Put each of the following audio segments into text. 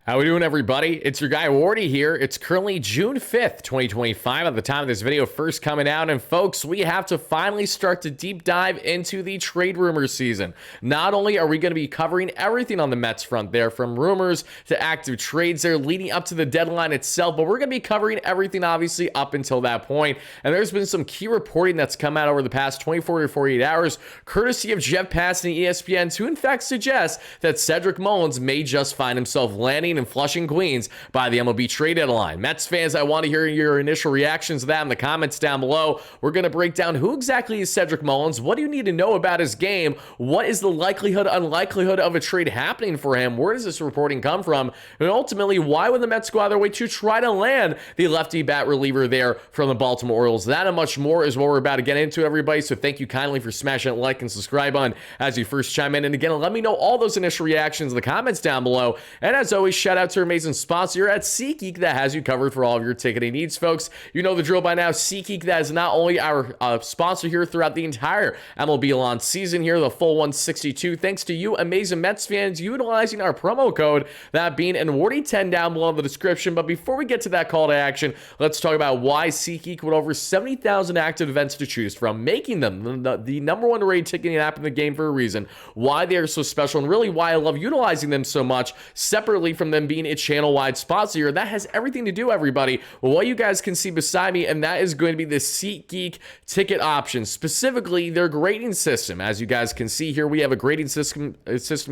How we doing, everybody? It's your guy Wardy here. It's currently June 5th, 2025 at the time of this video first coming out. And folks, we have to finally start to deep dive into the trade rumors season. Not only are we going to be covering everything on the Mets front there, from rumors to active trades there leading up to the deadline itself, but we're going to be covering everything obviously up until that point. And there's been some key reporting that's come out over the past 24 to 48 hours, courtesy of Jeff Passan and ESPN, to in fact suggest that Cedric Mullins may just find himself landing in Flushing, Queens by the MLB trade deadline. Mets fans, I want to hear your initial reactions to that in the comments down below. We're going to break down who exactly is Cedric Mullins, what do you need to know about his game, what is the likelihood, unlikelihood of a trade happening for him, where does this reporting come from, and ultimately, why would the Mets go out of their way to try to land the lefty bat reliever there from the Baltimore Orioles? That and much more is what we're about to get into, everybody, so thank you kindly for smashing that like and subscribe button as you first chime in. And again, let me know all those initial reactions in the comments down below. And as always, shout out to our amazing sponsor at SeatGeek that has you covered for all of your ticketing needs, folks. You know the drill by now. SeatGeek, that is not only our sponsor here throughout the entire MLB lawn season here, the full 162, thanks to you amazing Mets fans utilizing our promo code, that being WardyNYM down below in the description. But before we get to that call to action, let's talk about why SeatGeek, with over 70,000 active events to choose from, making them the number one rated ticketing app in the game for a reason, why they are so special, and really why I love utilizing them so much, separately from them being a channel-wide sponsor here. That has everything to do, everybody, with what you guys can see beside me, and that is going to be the SeatGeek ticket options, specifically their grading system. As you guys can see here, we have a grading system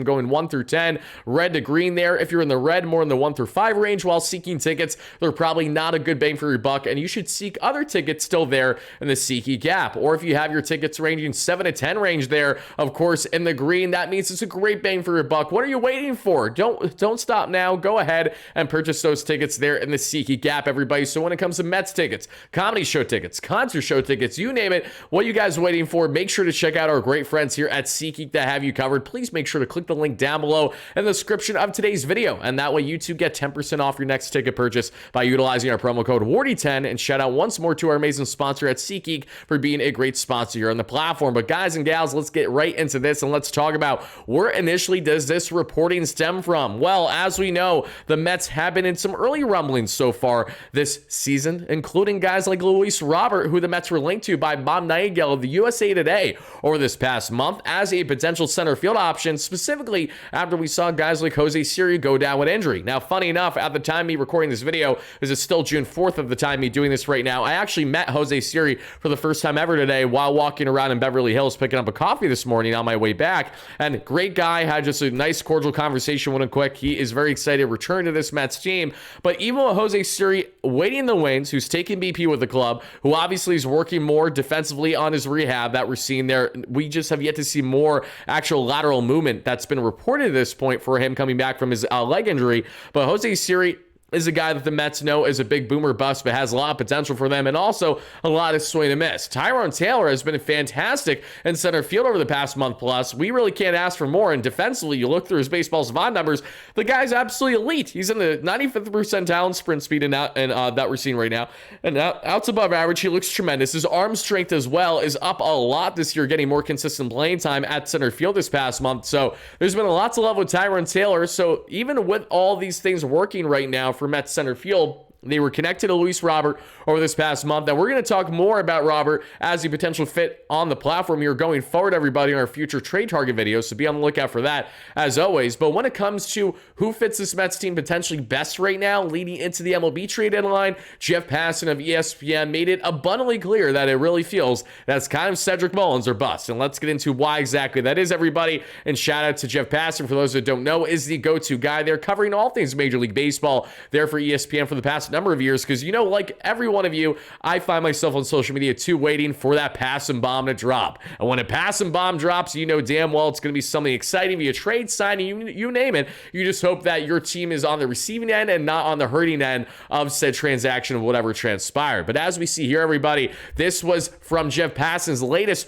going 1 through 10, red to green there. If you're in the red, more in the 1 through 5 range, while seeking tickets, they're probably not a good bang for your buck, and you should seek other tickets still there in the SeatGeek app. Or if you have your tickets ranging 7 to 10 range there, of course, in the green, that means it's a great bang for your buck. What are you waiting for? Don't stop now. Go ahead and purchase those tickets there in the SeatGeek app, everybody. So when it comes to Mets tickets, comedy show tickets, concert show tickets, you name it, what are you guys waiting for? Make sure to check out our great friends here at SeatGeek that have you covered. Please make sure to click the link down below in the description of today's video, and that way you too get 10% off your next ticket purchase by utilizing our promo code WARDY10. And shout out once more to our amazing sponsor at SeatGeek for being a great sponsor here on the platform. But guys and gals, let's get right into this and let's talk about where initially does this reporting stem from. Well, as we know, the Mets have been in some early rumblings so far this season, including guys like Luis Robert, who the Mets were linked to by Bob Nightingale of the USA Today over this past month as a potential center field option, specifically after we saw guys like Jose Siri go down with injury. Now, funny enough, at the time me recording this video, this is still June 4th of the time me doing this right now, I actually met Jose Siri for the first time ever today while walking around in Beverly Hills picking up a coffee this morning on my way back. And great guy, had just a nice cordial conversation with him quick. He is very excited to return to this Mets team. But even with Jose Siri waiting in the wings, who's taking BP with the club, who obviously is working more defensively on his rehab that we're seeing there, we just have yet to see more actual lateral movement that's been reported at this point for him coming back from his leg injury. But Jose Siri is a guy that the Mets know is a big boomer bust, but has a lot of potential for them, and also a lot of swing and miss. Tyrone Taylor has been fantastic in center field over the past month plus. We really can't ask for more, and defensively, you look through his baseball savant numbers, the guy's absolutely elite. He's in the 95th percentile in sprint speed and that we're seeing right now, and outs above average. He looks tremendous. His arm strength as well is up a lot this year, getting more consistent playing time at center field this past month. So there's been a lot to love with Tyrone Taylor. So even with all these things working right now for Mets center field, they were connected to Luis Robert over this past month. Now, we're going to talk more about Robert as a potential fit on the platform here going forward, everybody, in our future trade target videos, so be on the lookout for that, as always. But when it comes to who fits this Mets team potentially best right now, leading into the MLB trade deadline, Jeff Passan of ESPN made it abundantly clear that it really feels that's kind of Cedric Mullins or bust. And let's get into why exactly that is, everybody. And shout out to Jeff Passan, for those that don't know, is the go-to guy there covering all things Major League Baseball there for ESPN for the past number of years, because, you know, like every one of you, I find myself on social media too waiting for that Passan bomb to drop. And when a Passan bomb drops, you know damn well it's going to be something exciting via trade signing, you name it. You just hope that your team is on the receiving end and not on the hurting end of said transaction of whatever transpired. But as we see here, everybody, this was from Jeff Passan's latest,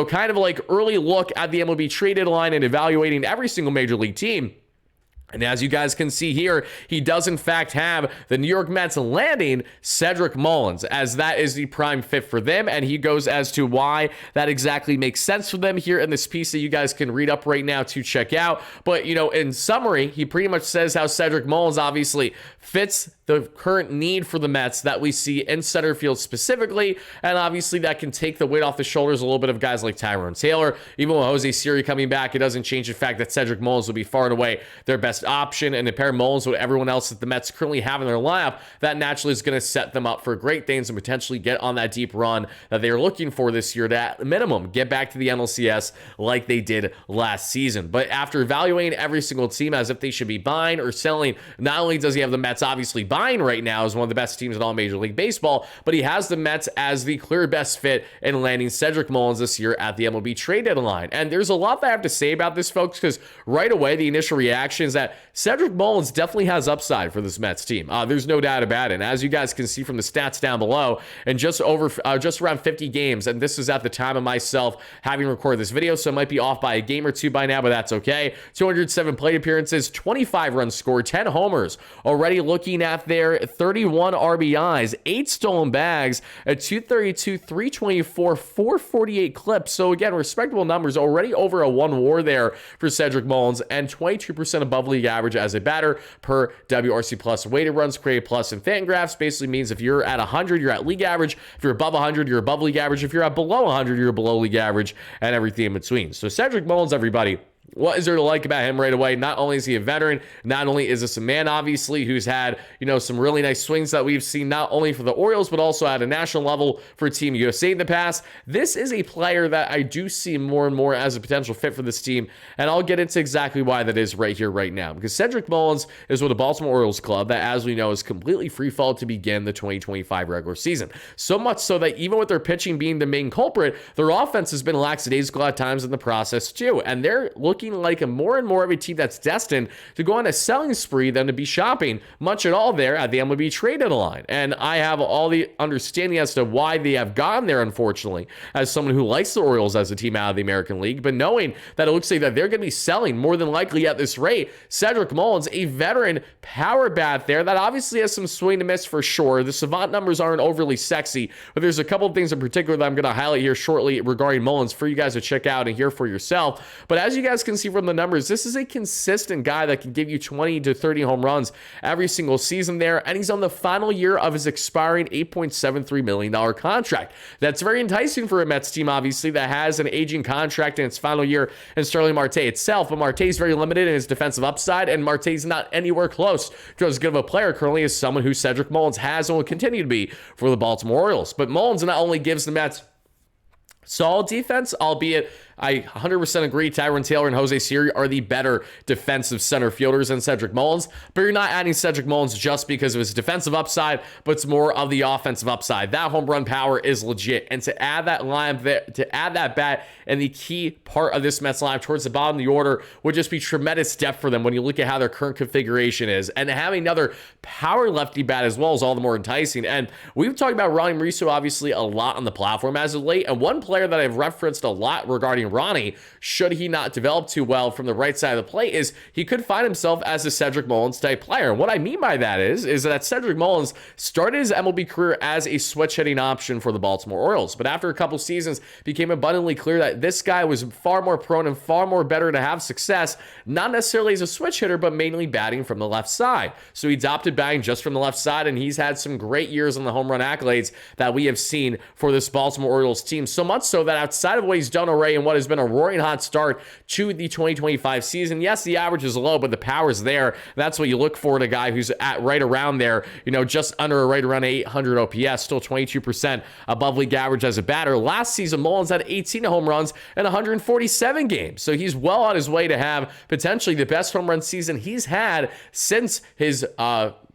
kind of like early look at the MLB trade deadline and evaluating every single major league team. And as you guys can see here, he does in fact have the New York Mets landing Cedric Mullins, as that is the prime fit for them. And he goes as to why that exactly makes sense for them here in this piece that you guys can read up right now to check out. But, you know, in summary, he pretty much says how Cedric Mullins obviously fits the current need for the Mets that we see in center field specifically. And obviously that can take the weight off the shoulders a little bit of guys like Tyrone Taylor. Even with Jose Siri coming back, it doesn't change the fact that Cedric Mullins will be far and away their best option. And to pair Mullins with everyone else that the Mets currently have in their lineup, that naturally is going to set them up for great things and potentially get on that deep run that they are looking for this year to, at minimum, get back to the NLCS like they did last season. But after evaluating every single team as if they should be buying or selling, not only does he have the Mets obviously buying right now as one of the best teams in all Major League Baseball, but he has the Mets as the clear best fit in landing Cedric Mullins this year at the MLB trade deadline. And there's a lot that I have to say about this, folks, because right away the initial reaction is that Cedric Mullins definitely has upside for this Mets team. There's no doubt about it. And as you guys can see from the stats down below, and just around 50 games, and this is at the time of myself having recorded this video, so it might be off by a game or two by now, but that's okay. 207 plate appearances, 25 runs scored, 10 homers, already looking at their 31 RBIs, 8 stolen bags, a 232, 324, 448 clip. So again, respectable numbers, already over a 1 WAR there for Cedric Mullins, and 22% above league average as a batter per WRC plus weighted runs created plus in Fangraphs. Basically means if you're at 100, you're at league average. If you're above 100, you're above league average. If you're at below 100, you're below league average, and everything in between. So Cedric Mullins, everybody, what is there to like about him right away? Not only is he a veteran, not only is this a man, obviously, who's had, you know, some really nice swings that we've seen not only for the Orioles, but also at a national level for Team USA in the past. This is a player that I do see more and more as a potential fit for this team, and I'll get into exactly why that is right here, right now. Because Cedric Mullins is with the Baltimore Orioles club that, as we know, is completely free fall to begin the 2025 regular season. So much so that even with their pitching being the main culprit, their offense has been lackadaisical at times in the process too, and they're looking like a more and more of a team that's destined to go on a selling spree than to be shopping much at all there at the MLB trade deadline. And I have all the understanding as to why they have gone there, unfortunately, as someone who likes the Orioles as a team out of the American League, but knowing that it looks like that they're going to be selling more than likely at this rate, Cedric Mullins, a veteran power bat there that obviously has some swing to miss for sure. The savant numbers aren't overly sexy, but there's a couple of things in particular that I'm going to highlight here shortly regarding Mullins for you guys to check out and hear for yourself. But as you guys can see from the numbers, this is a consistent guy that can give you 20 to 30 home runs every single season there, and he's on the final year of his expiring $8.73 million contract. That's very enticing for a Mets team, obviously, that has an aging contract in its final year in Starling Marte itself, but Marte is very limited in his defensive upside, and Marte's not anywhere close to as good of a player currently as someone who Cedric Mullins has and will continue to be for the Baltimore Orioles. But Mullins not only gives the Mets solid defense, albeit I 100% agree Tyrone Taylor and Jose Siri are the better defensive center fielders than Cedric Mullins, but you're not adding Cedric Mullins just because of his defensive upside, but it's more of the offensive upside. That home run power is legit, and to add that line, to add that bat and the key part of this Mets line towards the bottom of the order would just be tremendous depth for them when you look at how their current configuration is, and having another power lefty bat as well is all the more enticing. And we've talked about Ronnie Mauricio obviously a lot on the platform as of late, and one player that I've referenced a lot regarding Ronnie, should he not develop too well from the right side of the plate, is he could find himself as a Cedric Mullins type player. And what I mean by that is that Cedric Mullins started his MLB career as a switch hitting option for the Baltimore Orioles, but after a couple seasons became abundantly clear that this guy was far more prone and far more better to have success, not necessarily as a switch hitter, but mainly batting from the left side. So he adopted batting just from the left side, and he's had some great years on the home run accolades that we have seen for this Baltimore Orioles team, so much so that outside of what he's done already and what has been a roaring hot start to the 2025 season, yes, the average is low, but the power's there. That's what you look for in a guy who's at right around there, you know, just under or right around 800 OPS, still 22% above league average as a batter. Last season, Mullins had 18 home runs in 147 games, so he's well on his way to have potentially the best home run season he's had since his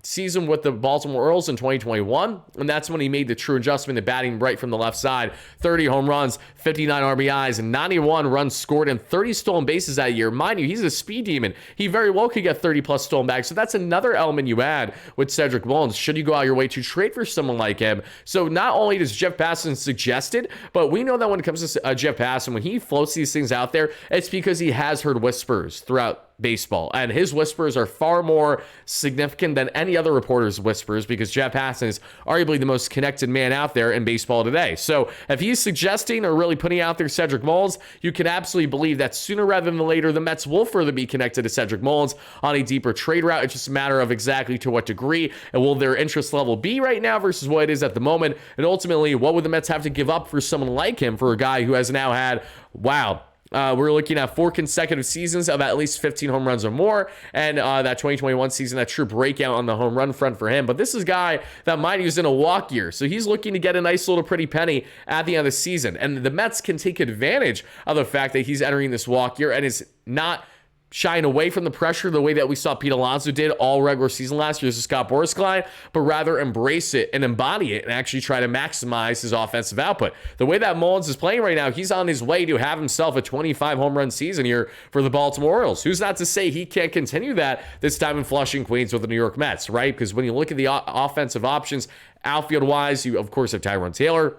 season with the Baltimore Orioles in 2021, and that's when he made the true adjustment to batting right from the left side. 30 home runs, 59 RBIs, and 91 runs scored, and 30 stolen bases that year. Mind you, he's a speed demon. He very well could get 30 plus stolen bags, so that's another element you add with Cedric Mullins should you go out your way to trade for someone like him. So not only does Jeff Passan suggested, but we know that when it comes to Jeff Passan, when he floats these things out there, it's because he has heard whispers throughout baseball. And his whispers are far more significant than any other reporter's whispers because Jeff Passan is arguably the most connected man out there in baseball today. So if he's suggesting or really putting out there Cedric Mullins, you can absolutely believe that sooner rather than later, the Mets will further be connected to Cedric Mullins on a deeper trade route. It's just a matter of exactly to what degree and will their interest level be right now versus what it is at the moment. And ultimately, what would the Mets have to give up for someone like him, for a guy who has now had, wow, we're looking at 4 consecutive seasons of at least 15 home runs or more, and that 2021 season, that true breakout on the home run front for him. But this is a guy that, mind you, is in a walk year, so he's looking to get a nice little pretty penny at the end of the season. And the Mets can take advantage of the fact that he's entering this walk year and is not shying away from the pressure the way that we saw Pete Alonso did all regular season last year as a Scott Boras guy, but rather embrace it and embody it and actually try to maximize his offensive output. The way that Mullins is playing right now, he's on his way to have himself a 25 home run season here for the Baltimore Orioles. Who's not to say he can't continue that this time in Flushing, Queens with the New York Mets, right? Because when you look at the offensive options, outfield-wise, you, of course, have Tyrone Taylor.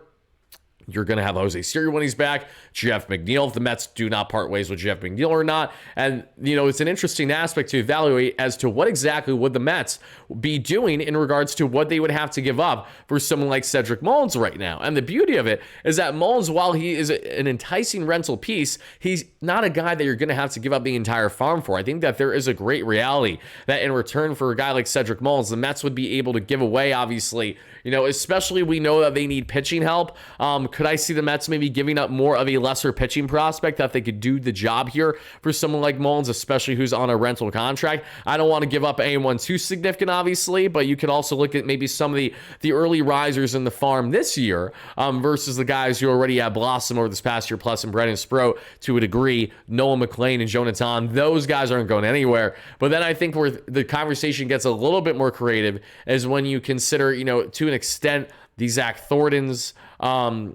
You're going to have Jose Siri when he's back. Jeff McNeil, if the Mets do not part ways with Jeff McNeil or not. And, you know, it's an interesting aspect to evaluate as to what exactly would the Mets be doing in regards to what they would have to give up for someone like Cedric Mullins right now. And the beauty of it is that Mullins, while he is an enticing rental piece, he's not a guy that you're going to have to give up the entire farm for. I think that there is a great reality that in return for a guy like Cedric Mullins, the Mets would be able to give away, obviously, you know, especially we know that they need pitching help. Could I see the Mets maybe giving up more of a lesser pitching prospect that they could do the job here for someone like Mullins, especially who's on a rental contract? I don't want to give up anyone too significant, obviously, but you could also look at maybe some of the early risers in the farm this year versus the guys who already have blossomed over this past year, plus in Brendan Sproat to a degree, Noah McLean and Jonathan. Those guys aren't going anywhere. But then I think where the conversation gets a little bit more creative is when you consider, you know, to an extent, the Zach Thorntons,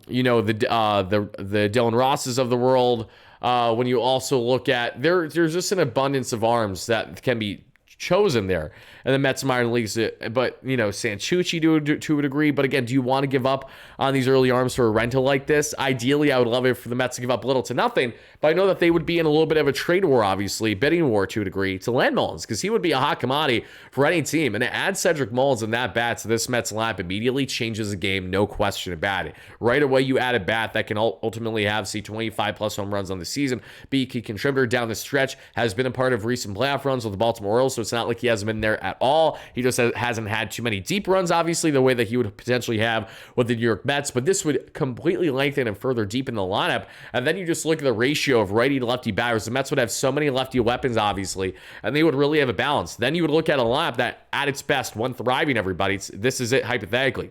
you know, the Dylan Rosses of the world. When you also look at there's just an abundance of arms that can be chosen there and the Mets minor leagues, but you know, Sanchucci to a degree. But again, do you want to give up on these early arms for a rental like this? Ideally, I would love it for the Mets to give up little to nothing, but I know that they would be in a little bit of a trade war, obviously bidding war to a degree, to land Mullins, because he would be a hot commodity for any team. And to add Cedric Mullins in that bat to this Mets lineup immediately changes the game, no question about it. Right away, you add a bat that can ultimately have 25 plus home runs on the season, be a key contributor down the stretch, has been a part of recent playoff runs with the Baltimore Orioles, so it's not like he hasn't been there at all. He just hasn't had too many deep runs, obviously, the way that he would potentially have with the New York Mets, but this would completely lengthen and further deepen the lineup. And then you just look at the ratio of righty to lefty batters. The Mets would have so many lefty weapons, obviously, and they would really have a balance. Then you would look at a lineup that, at its best, one thriving, everybody. This is it, hypothetically.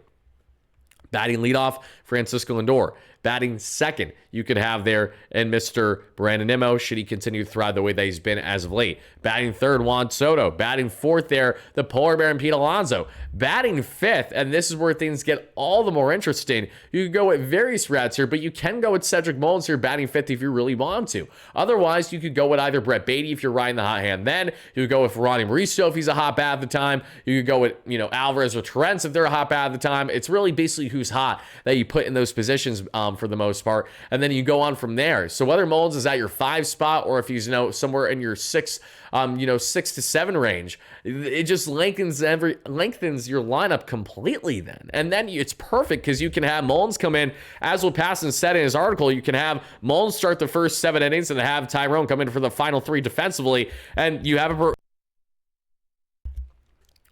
Batting leadoff, Francisco Lindor. Batting second, you could have there in Mr. Brandon Nimmo, should he continue to thrive the way that he's been as of late. Batting third, Juan Soto. Batting fourth there, the polar bear and Pete Alonso. Batting fifth, and this is where things get all the more interesting. You could go with various routes here, but you can go with Cedric Mullins here batting fifth if you really want to. Otherwise, you could go with either Brett Beatty if you're riding the hot hand then. You could go with Ronnie Mauricio if he's a hot bat at the time. You could go with, you know, Alvarez or Torrance if they're a hot bat at the time. It's really basically who's hot that you put in those positions for the most part, and then you go on from there. So whether Mullins is at your 5 spot or if he's, you know, somewhere in your 6 to 7 range, it just lengthens your lineup completely then. And then it's perfect because you can have Mullins come in, as what Passan said in his article, you can have Mullins start the first 7 innings and have Tyrone come in for the final 3 defensively, and you have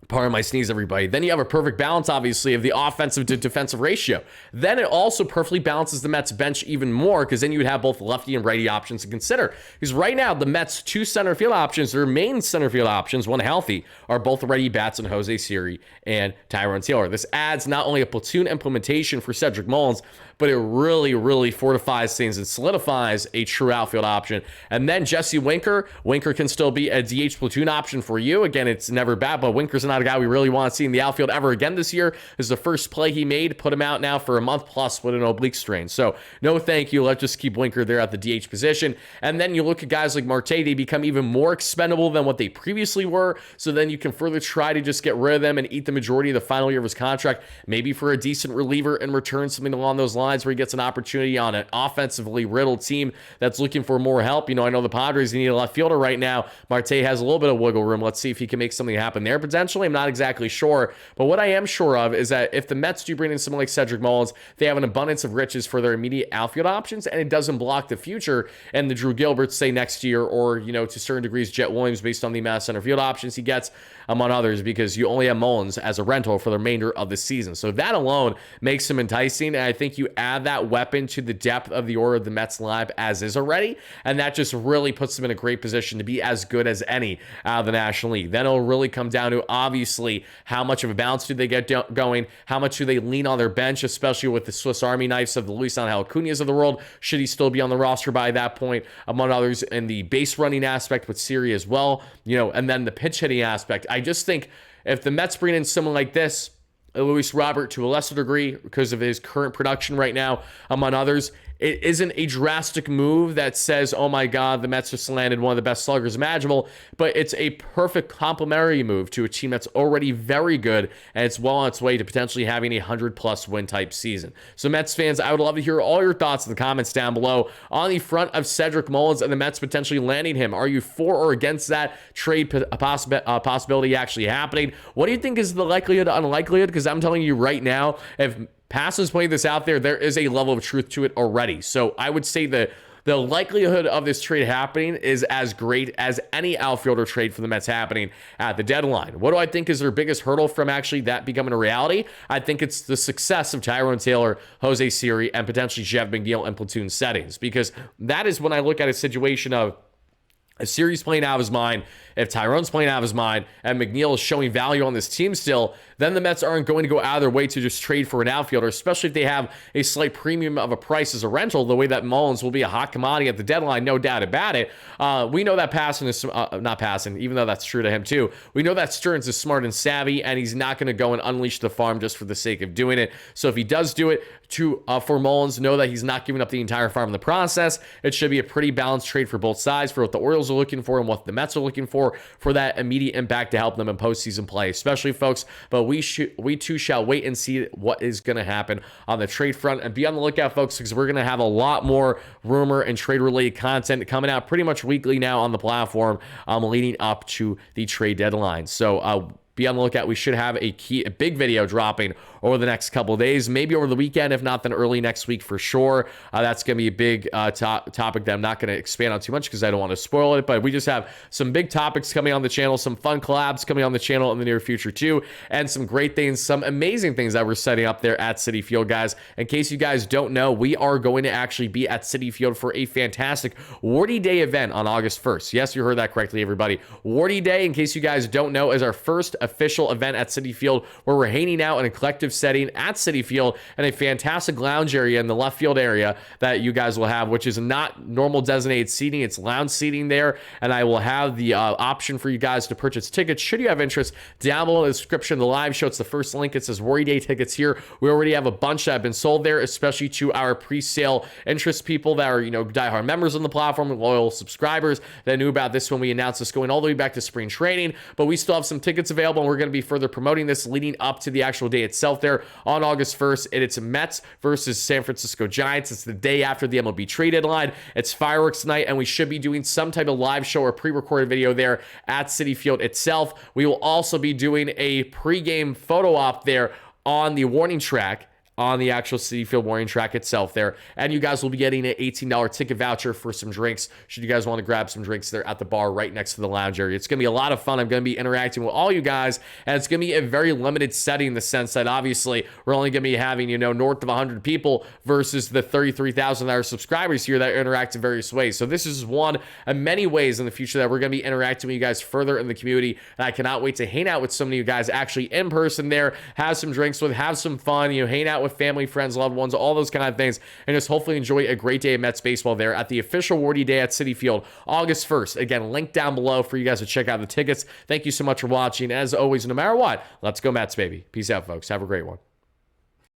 pardon my sneeze, everybody. Then you have a perfect balance, obviously, of the offensive to defensive ratio. Then it also perfectly balances the Mets bench even more, because then you would have both lefty and righty options to consider. Because right now, the Mets' 2 center field options, their main center field options, one healthy, are both righty bats in Jose Siri and Tyrone Taylor. This adds not only a platoon implementation for Cedric Mullins, but it really, really fortifies things and solidifies a true outfield option. And then Jesse Winker can still be a DH platoon option for you. Again, it's never bad, but Winker's not a guy we really want to see in the outfield ever again this year. This is the first play he made, put him out now for a month plus with an oblique strain. So no thank you. Let's just keep Winker there at the DH position. And then you look at guys like Marte, they become even more expendable than what they previously were. So then you can further try to just get rid of them and eat the majority of the final year of his contract, maybe for a decent reliever in return, something along those lines. deadlines where he gets an opportunity on an offensively riddled team that's looking for more help. I know the Padres need a left fielder right now. Marte has a little bit of wiggle room. Let's see if he can make something happen there. Potentially, I'm not exactly sure. But what I am sure of is that if the Mets do bring in someone like Cedric Mullins, they have an abundance of riches for their immediate outfield options, and it doesn't block the future and the Drew Gilberts, say, next year, or, to certain degrees, Jet Williams, based on the amount of center field options he gets, among others, because you only have Mullins as a rental for the remainder of the season. So that alone makes him enticing, and I think you add that weapon to the depth of the order of the Mets lineup as is already, and that just really puts them in a great position to be as good as any out of the National League. Then it'll really come down to, obviously, how much of a balance do they get going, how much do they lean on their bench, especially with the Swiss Army knives of the Luis Angel Acuñas of the world, should he still be on the roster by that point, among others, in the base running aspect with Siri as well, and then the pitch hitting aspect. I just think if the Mets bring in someone like this, Luis Robert to a lesser degree because of his current production right now, among others, it isn't a drastic move that says, oh my God, the Mets just landed one of the best sluggers imaginable, but it's a perfect complementary move to a team that's already very good, and it's well on its way to potentially having a 100+ win type season. So Mets fans, I would love to hear all your thoughts in the comments down below on the front of Cedric Mullins and the Mets potentially landing him. Are you for or against that trade possibility actually happening? What do you think is the likelihood, unlikelihood? Because I'm telling you right now, if Passan's putting this out there, there is a level of truth to it already. So I would say that the likelihood of this trade happening is as great as any outfielder trade for the Mets happening at the deadline. What do I think is their biggest hurdle from actually that becoming a reality? I think it's the success of Tyrone Taylor, Jose Siri, and potentially Jeff McNeil in platoon settings, because that is when I look at a situation of if Siri's playing out of his mind, if Tyrone's playing out of his mind, and McNeil is showing value on this team still, then the Mets aren't going to go out of their way to just trade for an outfielder, especially if they have a slight premium of a price as a rental, the way that Mullins will be a hot commodity at the deadline, no doubt about it. We know that Passan is, not Passan, even though that's true to him too. We know that Stearns is smart and savvy, and he's not going to go and unleash the farm just for the sake of doing it. So if he does do it for Mullins, know that he's not giving up the entire farm in the process. It should be a pretty balanced trade for both sides, for what the Orioles are looking for and what the Mets are looking for that immediate impact to help them in postseason play, especially, folks. But we too shall wait and see what is going to happen on the trade front, and be on the lookout, folks, because we're going to have a lot more rumor and trade related content coming out pretty much weekly now on the platform, leading up to the trade deadline. So be on the lookout. We should have a big video dropping over the next couple of days, maybe over the weekend, if not then early next week for sure. That's going to be a big topic that I'm not going to expand on too much because I don't want to spoil it, but we just have some big topics coming on the channel, some fun collabs coming on the channel in the near future too, and some great things, some amazing things that we're setting up there at Citi Field, guys. In case you guys don't know, we are going to actually be at Citi Field for a fantastic Wardy Day event on August 1st. Yes, you heard that correctly, everybody. Wardy Day, in case you guys don't know, is our first official event at Citi Field, where we're hanging out in a collective setting at Citi Field and a fantastic lounge area in the left field area that you guys will have, which is not normal designated seating, it's lounge seating there. And I will have the option for you guys to purchase tickets should you have interest down below in the description of the live show. It's the first link. It says Wardy Day tickets here. We already have a bunch that have been sold there, especially to our pre-sale interest people that are diehard members on the platform, loyal subscribers that knew about this when we announced this going all the way back to spring training. But we still have some tickets available, and we're going to be further promoting this leading up to the actual day itself there on August 1st. And it's Mets versus San Francisco Giants. It's the day after the MLB trade deadline. It's fireworks night, and we should be doing some type of live show or pre-recorded video there at Citi Field itself. We will also be doing a pre-game photo op there on the warning track, on the actual Citi Field warning track itself there. And you guys will be getting an $18 ticket voucher for some drinks should you guys want to grab some drinks there at the bar right next to the lounge area. It's going to be a lot of fun. I'm going to be interacting with all you guys, and it's going to be a very limited setting in the sense that obviously we're only going to be having, north of 100 people versus the 33,000 that are subscribers here that interact in various ways. So this is one of many ways in the future that we're going to be interacting with you guys further in the community, and I cannot wait to hang out with some of you guys actually in person there, have some drinks with, have some fun, hang out with family, friends, loved ones, all those kind of things, and just hopefully enjoy a great day of Mets baseball there at the official Wardy Day at Citi Field, August 1st. Again, link down below for you guys to check out the tickets. Thank you so much for watching. As always, no matter what, let's go Mets, baby. Peace out, folks. Have a great one.